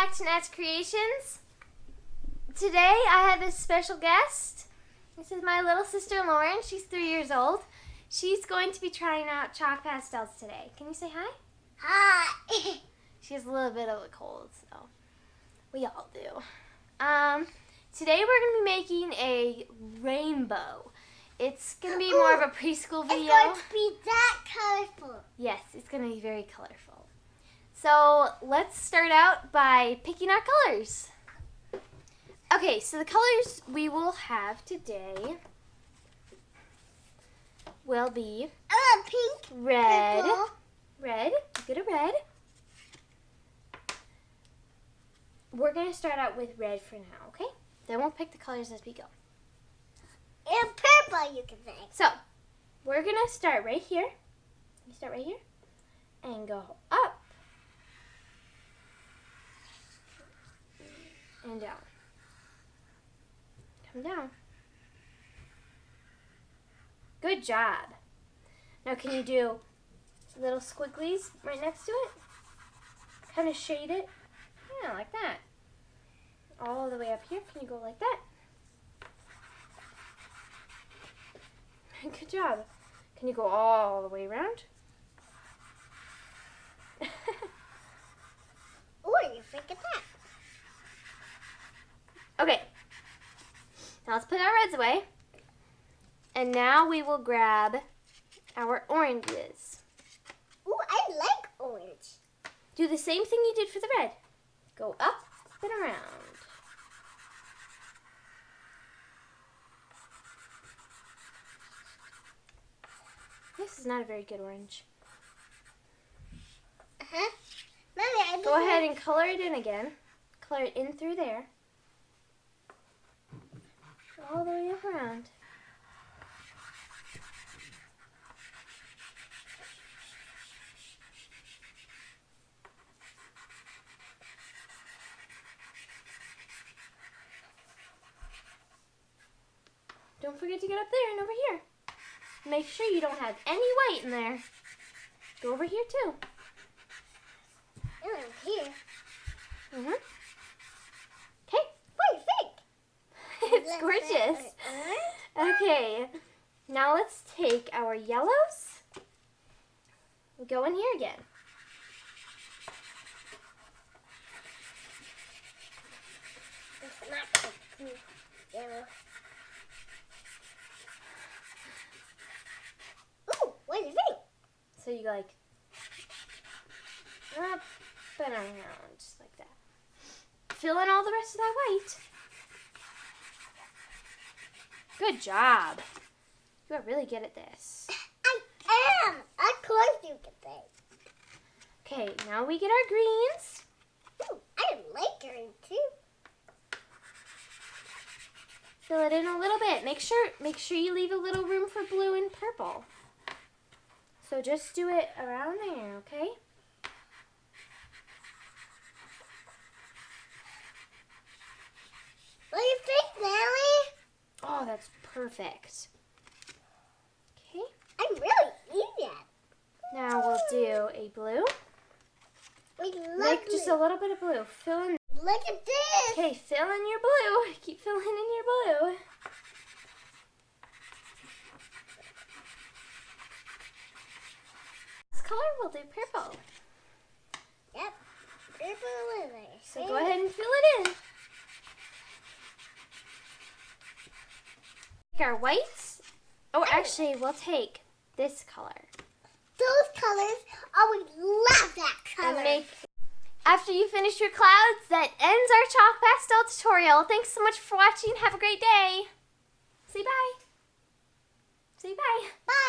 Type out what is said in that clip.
back to Nat's Creations. Today I have a special guest. This is my little sister Lauren. She's 3 years old. She's going to be trying out chalk pastels today. Can you say hi? Hi. She has a little bit of a cold, so we all do. Today we're going to be making a rainbow. It's going to be more of a preschool video. It's going to be that colorful. Yes, it's going to be very colorful. So let's start out by picking our colors. Okay, so the colors we will have today will be Pink, red, purple. red, good at red. We're going to start out with red for now, okay? Then we'll pick the colors as we go. And purple, you can say. So, we're going to start right here. You start right here and go up and down. Come down. Good job. Now can you do little squigglies right next to it? Kind of shade it. Yeah, like that. All the way up here. Can you go like that? Good job. Can you go all the way around? Oh, you figured that. Okay. Now let's put our reds away. And now we will grab our oranges. Oh, I like orange. Do the same thing you did for the red. Go up and around. This is not a very good orange. Mommy, Go ahead and color it in again. Color it in through there. All the way around. Don't forget to get up there and over here. Make sure you don't have any white in there. Go over here too. Oh, here. Mhm. Okay. Perfect. It's gorgeous. Okay. Now let's take our yellows. Go in here again. It's not blue, yellow. Ooh, what do you think? So you go like up and around, just like that. Fill in all the rest of that white. Good job. You are really good at this. I am. Of course you can say. Okay, now we get our greens. Ooh, I like green too. Fill it in a little bit. Make sure you leave a little room for blue and purple. So just do it around there, okay? What do you think, Nellie? Oh, that's perfect. Okay. I really need that. Now we'll do a blue. Make just a little bit of blue. Fill in. Look at this. Okay, fill in your blue. Keep filling in your blue. This color will do purple. Yep. Purple lily. So go ahead and fill it in. Take our whites. Oh, actually, we'll take this color. Those colors, I would love that color. And make. After you finish your clouds, that ends our chalk pastel tutorial. Thanks so much for watching. Have a great day. Say bye. Say bye. Bye.